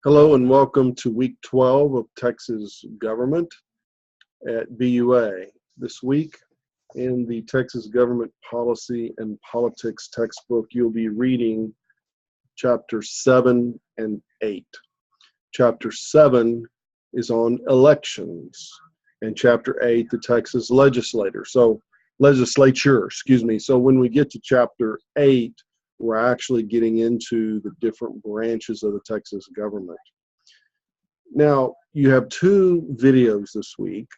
Hello and welcome to week 12 of Texas Government at BUA. This week in the Texas Government Policy and Politics textbook, you'll be reading chapter 7 and 8. Chapter 7 is on elections and chapter 8, the Texas legislature. So when we get to chapter 8, we're actually getting into the different branches of the Texas government. Now, you have two videos this week.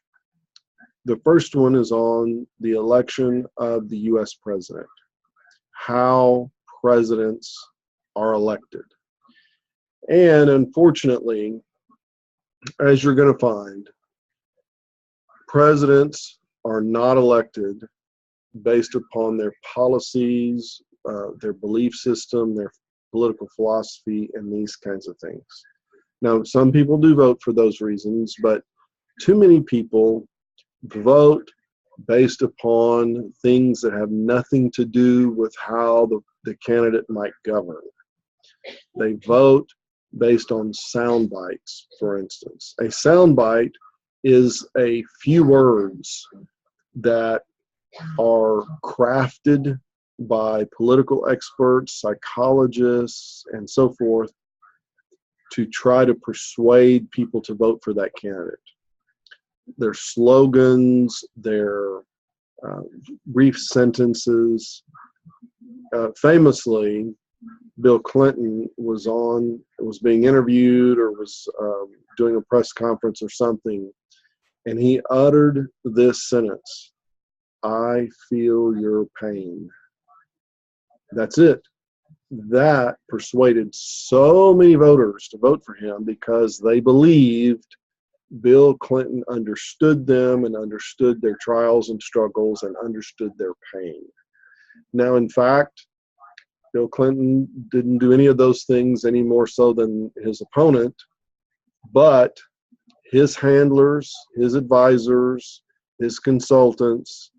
The first one is on the election of the U.S. president, how presidents are elected. And unfortunately, as you're going to find, presidents are not elected based upon their policies, their belief system, their political philosophy, and these kinds of things. Now, some people do vote for those reasons, but too many people vote based upon things that have nothing to do with how the candidate might govern. They vote based on sound bites, for instance. A sound bite is a few words that are crafted by political experts, psychologists, and so forth to try to persuade people to vote for that candidate. Their slogans, their brief sentences. Famously, Bill Clinton was being interviewed or was doing a press conference or something, and he uttered this sentence: "I feel your pain." That's it. That persuaded so many voters to vote for him because they believed Bill Clinton understood them and understood their trials and struggles and understood their pain. Now, in fact, Bill Clinton didn't do any of those things any more so than his opponent, but his handlers, his advisors, his consultants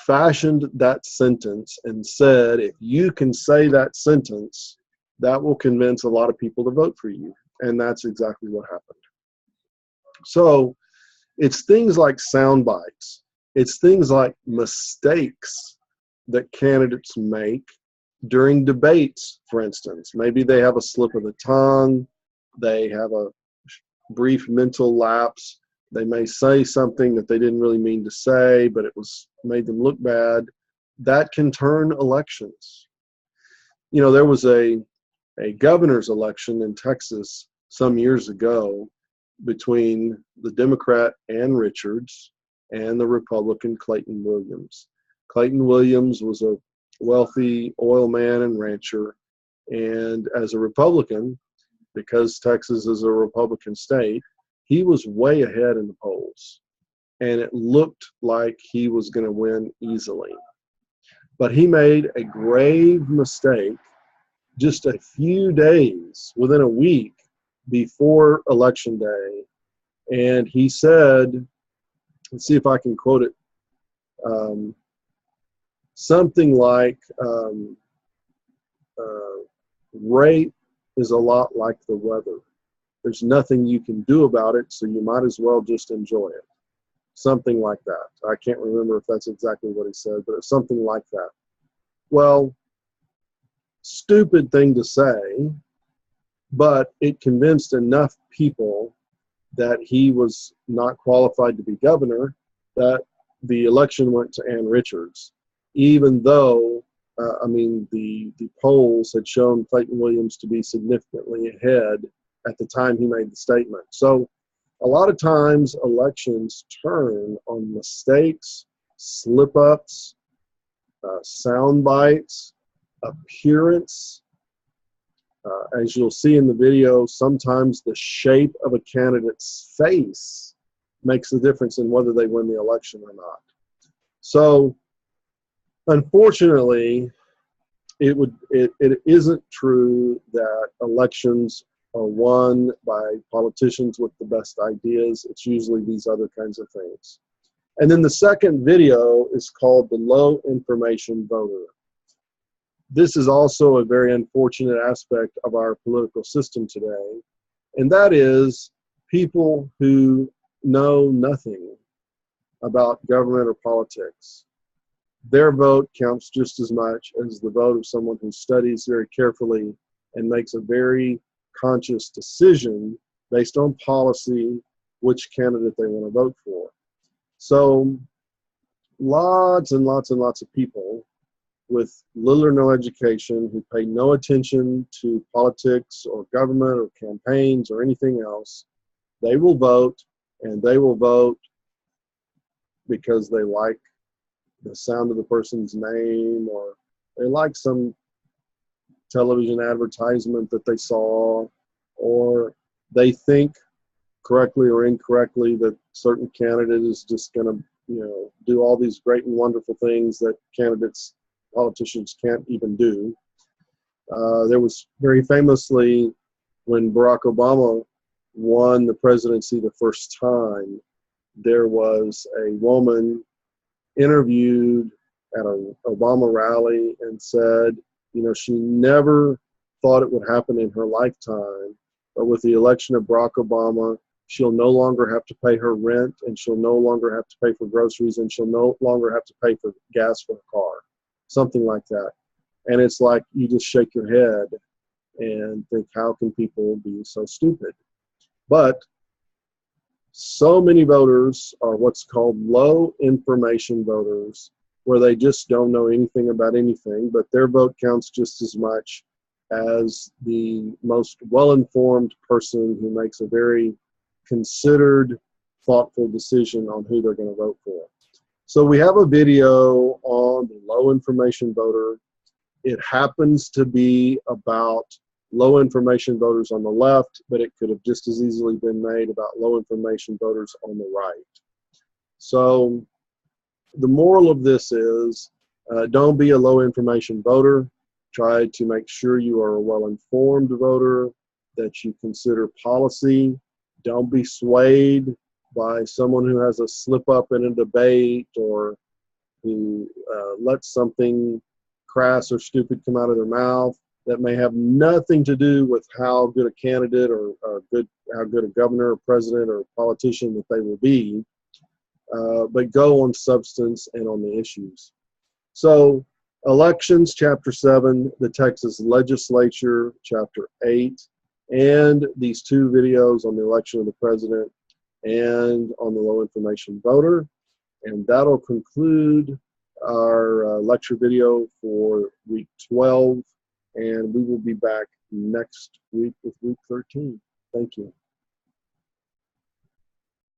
fashioned that sentence and said, if you can say that sentence, that will convince a lot of people to vote for you. And that's exactly what happened. So it's things like sound bites. It's things like mistakes that candidates make during debates, for instance. Maybe they have a slip of the tongue. They have a brief mental lapse. They may say something that they didn't really mean to say, but it made them look bad. That can turn elections. You know, there was a governor's election in Texas some years ago between the Democrat Ann Richards and the Republican Clayton Williams. Clayton Williams was a wealthy oil man and rancher, and as a Republican, because Texas is a Republican state, he was way ahead in the polls, and it looked like he was going to win easily. But he made a grave mistake just a few days, within a week before Election Day, and he said, let's see if I can quote it, something like, rape is a lot like the weather. There's nothing you can do about it, so you might as well just enjoy it. Something like that. I can't remember if that's exactly what he said, but it's something like that. Well, stupid thing to say, but it convinced enough people that he was not qualified to be governor that the election went to Ann Richards, even though, the polls had shown Clayton Williams to be significantly ahead at the time he made the statement. So a lot of times elections turn on mistakes, slip-ups, sound bites, appearance. As you'll see in the video, sometimes the shape of a candidate's face makes a difference in whether they win the election or not. So unfortunately, it isn't true that elections are won by politicians with the best ideas. It's usually these other kinds of things. And then the second video is called The Low Information Voter. This is also a very unfortunate aspect of our political system today, and that is people who know nothing about government or politics. Their vote counts just as much as the vote of someone who studies very carefully and makes a very conscious decision based on policy which candidate they want to vote for. So lots and lots and lots of people with little or no education who pay no attention to politics or government or campaigns or anything else, they will vote, and they will vote because they like the sound of the person's name, or they like some television advertisement that they saw, or they think correctly or incorrectly that certain candidate is just going to, do all these great and wonderful things that politicians can't even do. There was very famously, when Barack Obama won the presidency the first time, there was a woman interviewed at an Obama rally and said, she never thought it would happen in her lifetime, but with the election of Barack Obama, she'll no longer have to pay her rent, and she'll no longer have to pay for groceries, and she'll no longer have to pay for gas for her car, something like that. And it's like you just shake your head and think, how can people be so stupid? But so many voters are what's called low information voters, where they just don't know anything about anything, but their vote counts just as much as the most well-informed person who makes a very considered, thoughtful decision on who they're going to vote for. So we have a video on the low information voter. It happens to be about low information voters on the left, but it could have just as easily been made about low information voters on the right. So the moral of this is, don't be a low information voter. Try to make sure you are a well-informed voter, that you consider policy. Don't be swayed by someone who has a slip up in a debate, or who lets something crass or stupid come out of their mouth that may have nothing to do with how good a candidate or how good a governor or president or politician that they will be, but go on substance and on the issues. So elections, chapter 7, the Texas legislature, chapter 8, and these two videos on the election of the president and on the low information voter. And that'll conclude our lecture video for week 12. And we will be back next week with week 13. Thank you.